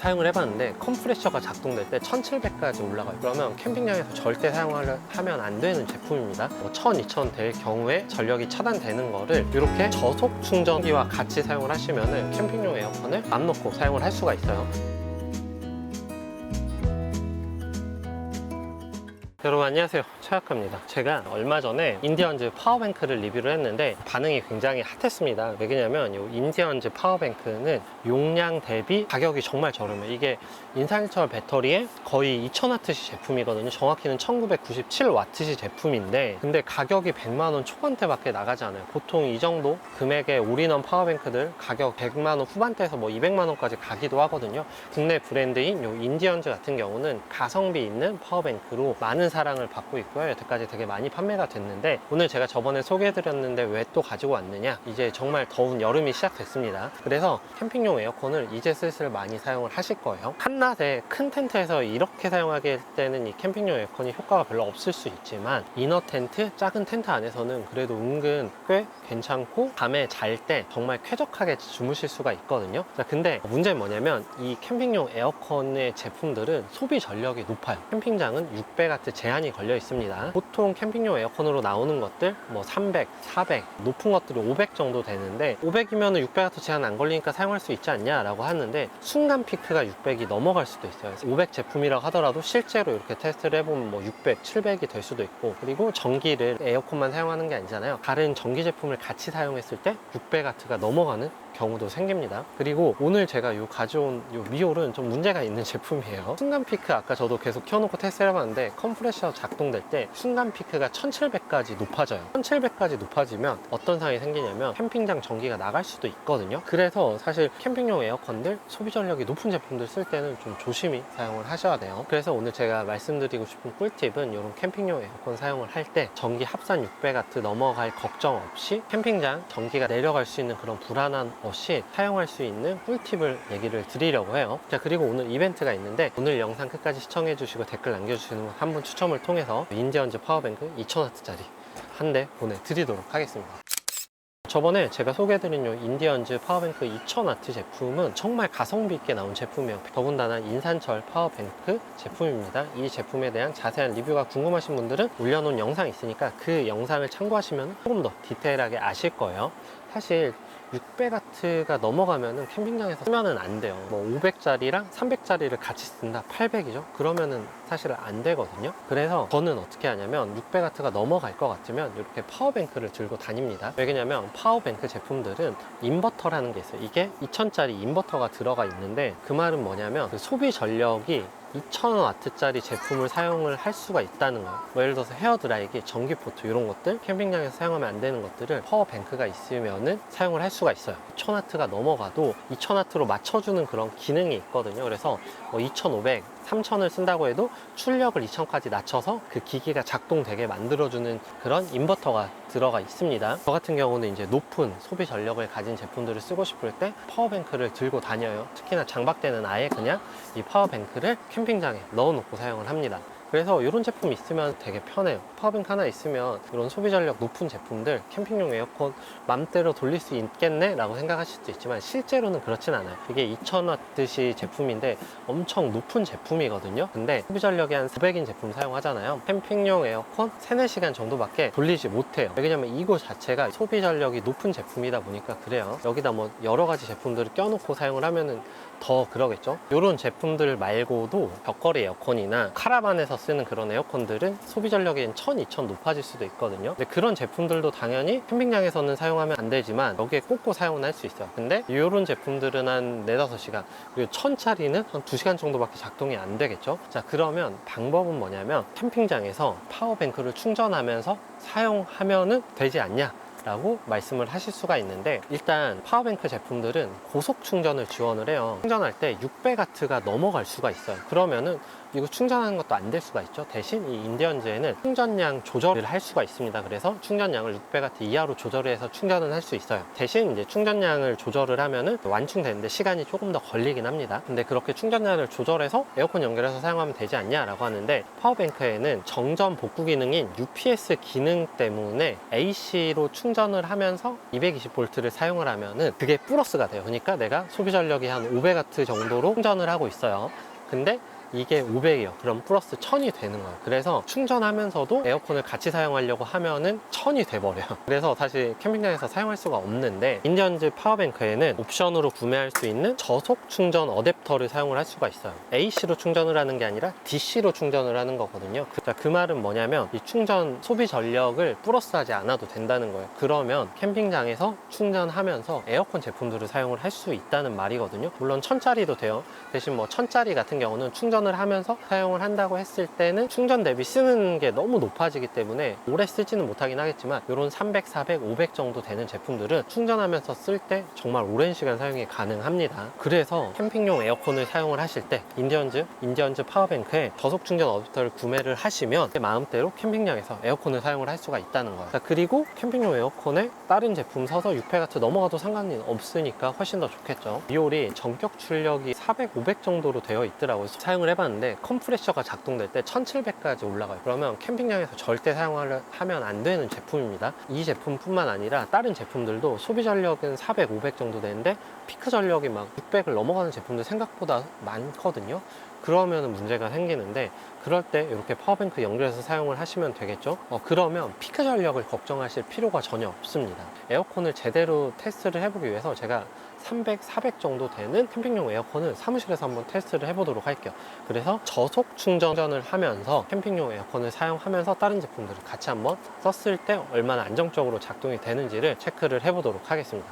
사용을 해봤는데 컴프레셔가 작동될 때 1700까지 올라가요. 그러면 캠핑장에서 절대 사용하면 안 되는 제품입니다. 1000, 2000 될 경우에 전력이 차단되는 거를 이렇게 저속 충전기와 같이 사용을 하시면 캠핑용 에어컨을 맘 놓고 사용을 할 수가 있어요. 여러분 안녕하세요, 최학화입니다. 제가 얼마 전에 인디언즈 파워뱅크를 리뷰를 했는데 반응이 굉장히 핫했습니다. 왜냐면 이 인디언즈 파워뱅크는 용량 대비 가격이 정말 저렴해요. 이게 인산철 배터리에 거의 2000W시 제품이거든요. 정확히는 1997W시 제품인데 근데 가격이 100만원 초반대밖에 나가지 않아요. 보통 이 정도 금액의 올인원 파워뱅크들 가격 100만원 후반대에서 뭐 200만원까지 가기도 하거든요. 국내 브랜드인 이 인디언즈 같은 경우는 가성비 있는 파워뱅크로 많은 사랑을 받고 있고요. 여태까지 되게 많이 판매가 됐는데 오늘 제가 저번에 소개해드렸는데 왜 또 가지고 왔느냐, 이제 정말 더운 여름이 시작됐습니다. 그래서 캠핑용 에어컨을 이제 슬슬 많이 사용을 하실 거예요. 한낮에 큰 텐트에서 이렇게 사용하게 될 때는 이 캠핑용 에어컨이 효과가 별로 없을 수 있지만 이너 텐트, 작은 텐트 안에서는 그래도 은근 꽤 괜찮고 밤에 잘 때 정말 쾌적하게 주무실 수가 있거든요. 자, 근데 문제는 뭐냐면 이 캠핑용 에어컨의 제품들은 소비 전력이 높아요. 캠핑장은 600W 제한이 걸려 있습니다. 보통 캠핑용 에어컨으로 나오는 것들 뭐 300, 400, 높은 것들이 500 정도 되는데 500이면 600W 제한 안 걸리니까 사용할 수 있지 않냐 라고 하는데 순간 피크가 600이 넘어갈 수도 있어요. 500 제품이라고 하더라도 실제로 이렇게 테스트를 해보면 뭐 600, 700이 될 수도 있고, 그리고 전기를 에어컨만 사용하는 게 아니잖아요. 다른 전기 제품을 같이 사용했을 때 600W가 넘어가는 경우도 생깁니다. 그리고 오늘 제가 가져온 미올은 좀 문제가 있는 제품이에요. 순간 피크 아까 저도 계속 켜놓고 테스트를 해봤는데 컴프레셔 작동될 때 순간 피크가 1700까지 높아져요. 1700까지 높아지면 어떤 상황이 생기냐면 캠핑장 전기가 나갈 수도 있거든요. 그래서 사실 캠핑용 에어컨들 소비 전력이 높은 제품들 쓸 때는 좀 조심히 사용을 하셔야 돼요. 그래서 오늘 제가 말씀드리고 싶은 꿀팁은 이런 캠핑용 에어컨 사용을 할 때 전기 합산 600W 넘어갈 걱정 없이 캠핑장 전기가 내려갈 수 있는 그런 불안한 없이 사용할 수 있는 꿀팁을 얘기를 드리려고 해요. 자, 그리고 오늘 이벤트가 있는데 오늘 영상 끝까지 시청해 주시고 댓글 남겨주시는 한 분 추첨을 통해서 인디언즈 파워뱅크 2000W짜리 한 대 보내드리도록 하겠습니다. 저번에 제가 소개해드린 이 인디언즈 파워뱅크 2000W 제품은 정말 가성비 있게 나온 제품이에요. 더군다나 인산철 파워뱅크 제품입니다. 이 제품에 대한 자세한 리뷰가 궁금하신 분들은 올려놓은 영상이 있으니까 그 영상을 참고하시면 조금 더 디테일하게 아실 거예요. 사실 600W가 넘어가면은 캠핑장에서 쓰면은 안 돼요. 뭐 500짜리랑 300짜리를 같이 쓴다, 800이죠? 그러면은 사실 안 되거든요. 그래서 저는 어떻게 하냐면 600W가 넘어갈 것 같으면 이렇게 파워뱅크를 들고 다닙니다. 왜냐면 파워뱅크 제품들은 인버터라는 게 있어요. 이게 2000짜리 인버터가 들어가 있는데 그 말은 뭐냐면 그 소비 전력이 2000W짜리 제품을 사용을 할 수가 있다는 거예요. 뭐 예를 들어서 헤어드라이기, 전기포트 이런 것들 캠핑장에서 사용하면 안 되는 것들을 파워뱅크가 있으면은 사용을 할 수가 있어요. 1000W가 넘어가도 2000W로 맞춰주는 그런 기능이 있거든요. 그래서 뭐 2500, 3000을 쓴다고 해도 출력을 2000까지 낮춰서 그 기기가 작동되게 만들어주는 그런 인버터가 들어가 있습니다. 저 같은 경우는 이제 높은 소비 전력을 가진 제품들을 쓰고 싶을 때 파워뱅크를 들고 다녀요. 특히나 장박 때는 아예 그냥 이 파워뱅크를 캠핑장에 넣어놓고 사용을 합니다. 그래서 이런 제품 있으면 되게 편해요. 파워뱅크 하나 있으면 이런 소비 전력 높은 제품들 캠핑용 에어컨 맘대로 돌릴 수 있겠네 라고 생각하실 수도 있지만 실제로는 그렇진 않아요. 이게 2000W시 제품인데 엄청 높은 제품이거든요. 근데 소비 전력이 한 400인 제품 사용하잖아요. 캠핑용 에어컨 3, 4시간 정도밖에 돌리지 못해요. 왜냐면 이거 자체가 소비 전력이 높은 제품이다 보니까 그래요. 여기다 뭐 여러 가지 제품들을 껴놓고 사용을 하면은 더 그러겠죠. 이런 제품들 말고도 벽걸이 에어컨이나 카라반에서 쓰는 그런 에어컨들은 소비 전력이 1000, 2000 높아질 수도 있거든요. 근데 그런 제품들도 당연히 캠핑장에서는 사용하면 안 되지만 여기에 꽂고 사용은 할 수 있어요. 근데 이런 제품들은 한 4, 5시간, 그리고 1000짜리는 한 2시간 정도밖에 작동이 안 되겠죠. 자, 그러면 방법은 뭐냐면 캠핑장에서 파워뱅크를 충전하면서 사용하면은 되지 않냐 라고 말씀을 하실 수가 있는데, 일단 파워뱅크 제품들은 고속 충전을 지원을 해요. 충전할 때 600W가 넘어갈 수가 있어요. 그러면은 이거 충전하는 것도 안 될 수가 있죠. 대신 이 인디언즈에는 충전량 조절을 할 수가 있습니다. 그래서 충전량을 600W 이하로 조절을 해서 충전은 할 수 있어요. 대신 이제 충전량을 조절을 하면은 완충되는데 시간이 조금 더 걸리긴 합니다. 근데 그렇게 충전량을 조절해서 에어컨 연결해서 사용하면 되지 않냐라고 하는데, 파워뱅크에는 정전 복구 기능인 UPS 기능 때문에 AC로 충전 충전을 하면서 220V를 사용을 하면은 그게 플러스가 돼요. 그러니까 내가 소비 전력이 한 500W 정도로 충전을 하고 있어요. 근데 이게 500이요. 그럼 플러스 1000이 되는 거예요. 그래서 충전하면서도 에어컨을 같이 사용하려고 하면은 1000이 돼버려요. 그래서 사실 캠핑장에서 사용할 수가 없는데, 인디언즈 파워뱅크에는 옵션으로 구매할 수 있는 저속 충전 어댑터를 사용을 할 수가 있어요. AC로 충전을 하는 게 아니라 DC로 충전을 하는 거거든요. 그 말은 뭐냐면 이 충전 소비 전력을 플러스하지 않아도 된다는 거예요. 그러면 캠핑장에서 충전하면서 에어컨 제품들을 사용을 할 수 있다는 말이거든요. 물론 1000짜리도 돼요. 대신 뭐 1000짜리 같은 경우는 충전을 하면서 사용을 한다고 했을 때는 충전 대비 쓰는 게 너무 높아지기 때문에 오래 쓰지는 못하긴 하겠지만, 이런 300, 400, 500 정도 되는 제품들은 충전하면서 쓸 때 정말 오랜 시간 사용이 가능합니다. 그래서 캠핑용 에어컨을 사용을 하실 때 인디언즈 파워뱅크에 저속 충전 어댑터를 구매를 하시면 마음대로 캠핑장에서 에어컨을 사용을 할 수가 있다는 거예요. 그리고 캠핑용 에어컨에 다른 제품 사서 600W 넘어가도 상관이 없으니까 훨씬 더 좋겠죠. 리올이 전격 출력이 400, 500 정도로 되어 있더라고요. 사용을 해봤는데 컴프레셔가 작동될 때 1700까지 올라가요. 그러면 캠핑장에서 절대 사용하면 안 되는 제품입니다. 이 제품뿐만 아니라 다른 제품들도 소비 전력은 400, 500 정도 되는데 피크 전력이 막 600을 넘어가는 제품들 생각보다 많거든요. 그러면 문제가 생기는데, 그럴 때 이렇게 파워뱅크 연결해서 사용을 하시면 되겠죠. 그러면 피크 전력을 걱정하실 필요가 전혀 없습니다. 에어컨을 제대로 테스트를 해보기 위해서 제가 300, 400 정도 되는 캠핑용 에어컨을 사무실에서 한번 테스트를 해보도록 할게요. 그래서 저속 충전을 하면서 캠핑용 에어컨을 사용하면서 다른 제품들을 같이 한번 썼을 때 얼마나 안정적으로 작동이 되는지를 체크를 해보도록 하겠습니다.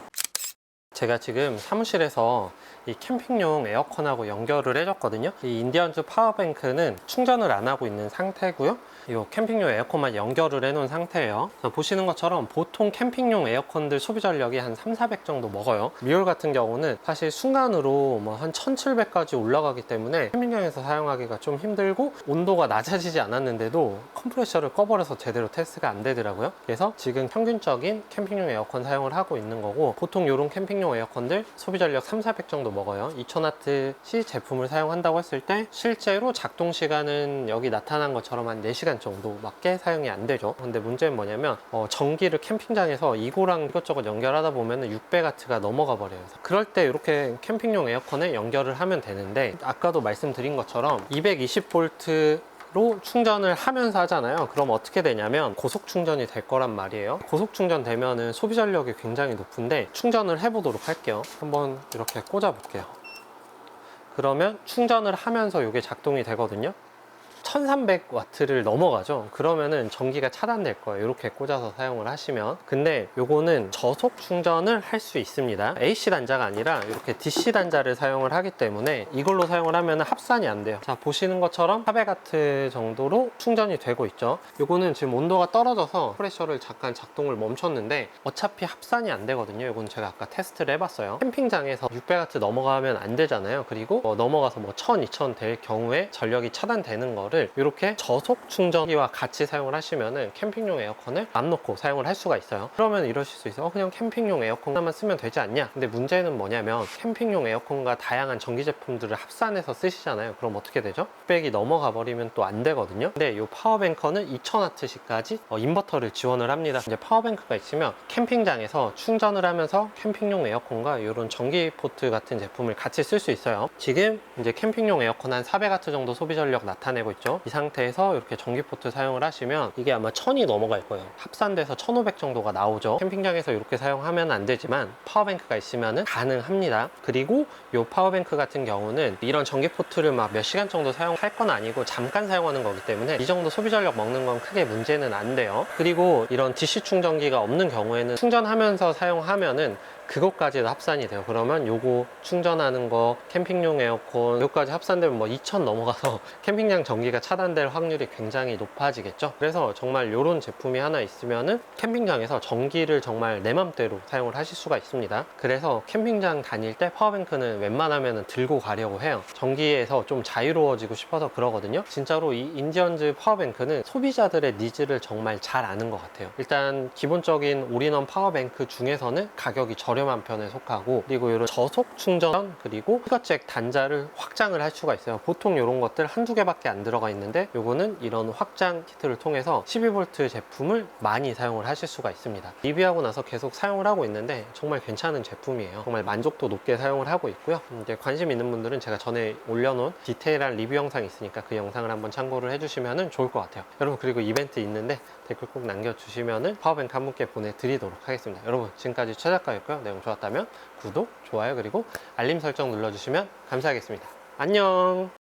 제가 지금 사무실에서 이 캠핑용 에어컨하고 연결을 해줬거든요. 이 인디언즈 파워뱅크는 충전을 안 하고 있는 상태고요. 이 캠핑용 에어컨만 연결을 해놓은 상태예요. 보시는 것처럼 보통 캠핑용 에어컨들 소비 전력이 한 3, 400 정도 먹어요. 리올 같은 경우는 사실 순간으로 뭐 한 1700까지 올라가기 때문에 캠핑장에서 사용하기가 좀 힘들고, 온도가 낮아지지 않았는데도 컴프레셔를 꺼버려서 제대로 테스트가 안 되더라고요. 그래서 지금 평균적인 캠핑용 에어컨 사용을 하고 있는 거고, 보통 이런 캠핑용 에어컨들 소비 전력 3, 400 정도 먹어요. 2000W 제품을 사용한다고 했을 때 실제로 작동 시간은 여기 나타난 것처럼 한 4시간 정도밖에 사용이 안 되죠. 근데 문제는 뭐냐면 전기를 캠핑장에서 이거랑 이것저것 연결하다 보면 600W가 넘어가 버려요. 그럴 때 이렇게 캠핑용 에어컨에 연결을 하면 되는데, 아까도 말씀드린 것처럼 220V 로 충전을 하면서 하잖아요. 그럼 어떻게 되냐면 고속 충전이 될 거란 말이에요. 고속 충전 되면은 소비 전력이 굉장히 높은데, 충전을 해보도록 할게요. 한번 이렇게 꽂아 볼게요. 그러면 충전을 하면서 이게 작동이 되거든요. 1300W를 넘어가죠. 그러면은 전기가 차단될 거예요. 이렇게 꽂아서 사용을 하시면. 근데 요거는 저속 충전을 할 수 있습니다. AC 단자가 아니라 이렇게 DC 단자를 사용을 하기 때문에 이걸로 사용을 하면 합산이 안 돼요. 자, 보시는 것처럼 400W 정도로 충전이 되고 있죠. 요거는 지금 온도가 떨어져서 프레셔를 잠깐 작동을 멈췄는데 어차피 합산이 안 되거든요. 요건 제가 아까 테스트를 해봤어요. 캠핑장에서 600W 넘어가면 안 되잖아요. 그리고 넘어가서 뭐 1000, 2000 될 경우에 전력이 차단되는 거를 이렇게 저속 충전기와 같이 사용을 하시면은 캠핑용 에어컨을 안 놓고 사용을 할 수가 있어요. 그러면 이러실 수 있어요. 그냥 캠핑용 에어컨 하나만 쓰면 되지 않냐? 근데 문제는 뭐냐면, 캠핑용 에어컨과 다양한 전기 제품들을 합산해서 쓰시잖아요. 그럼 어떻게 되죠? 600이 넘어가 버리면 또 안 되거든요. 근데 이 파워뱅커는 2000W씩까지 인버터를 지원을 합니다. 이제 파워뱅크가 있으면 캠핑장에서 충전을 하면서 캠핑용 에어컨과 이런 전기 포트 같은 제품을 같이 쓸 수 있어요. 지금 이제 캠핑용 에어컨 한 400W 정도 소비 전력 나타내고 있죠. 이 상태에서 이렇게 전기 포트 사용을 하시면 이게 아마 1000이 넘어갈 거예요. 합산돼서 1500 정도가 나오죠. 캠핑장에서 이렇게 사용하면 안 되지만 파워뱅크가 있으면 가능합니다. 그리고 이 파워뱅크 같은 경우는 이런 전기 포트를 막 몇 시간 정도 사용할 건 아니고 잠깐 사용하는 거기 때문에 이 정도 소비 전력 먹는 건 크게 문제는 안 돼요. 그리고 이런 DC 충전기가 없는 경우에는 충전하면서 사용하면은 그것까지도 합산이 돼요. 그러면 요거 충전하는 거, 캠핑용 에어컨 요거까지 합산되면 뭐 2000 넘어가서 캠핑장 전기가 차단될 확률이 굉장히 높아지겠죠. 그래서 정말 요런 제품이 하나 있으면은 캠핑장에서 전기를 정말 내 맘대로 사용을 하실 수가 있습니다. 그래서 캠핑장 다닐 때 파워뱅크는 웬만하면 들고 가려고 해요. 전기에서 좀 자유로워지고 싶어서 그러거든요. 진짜로 이 인디언즈 파워뱅크는 소비자들의 니즈를 정말 잘 아는 것 같아요. 일단 기본적인 올인원 파워뱅크 중에서는 가격이 저렴한 편에 속하고, 그리고 이런 저속 충전 그리고 피거잭 단자를 확장을 할 수가 있어요. 보통 이런 것들 한두 개밖에 안 들어가 있는데 요거는 이런 확장 키트를 통해서 12V 제품을 많이 사용을 하실 수가 있습니다. 리뷰하고 나서 계속 사용을 하고 있는데 정말 괜찮은 제품이에요. 정말 만족도 높게 사용을 하고 있고요. 이제 관심 있는 분들은 제가 전에 올려놓은 디테일한 리뷰 영상이 있으니까 그 영상을 한번 참고를 해주시면 좋을 것 같아요. 여러분, 그리고 이벤트 있는데 댓글 꼭 남겨주시면 파워뱅크 한 분께 보내드리도록 하겠습니다. 여러분, 지금까지 최작가였고요. 내용 좋았다면 구독, 좋아요, 그리고 알림 설정 눌러주시면 감사하겠습니다. 안녕.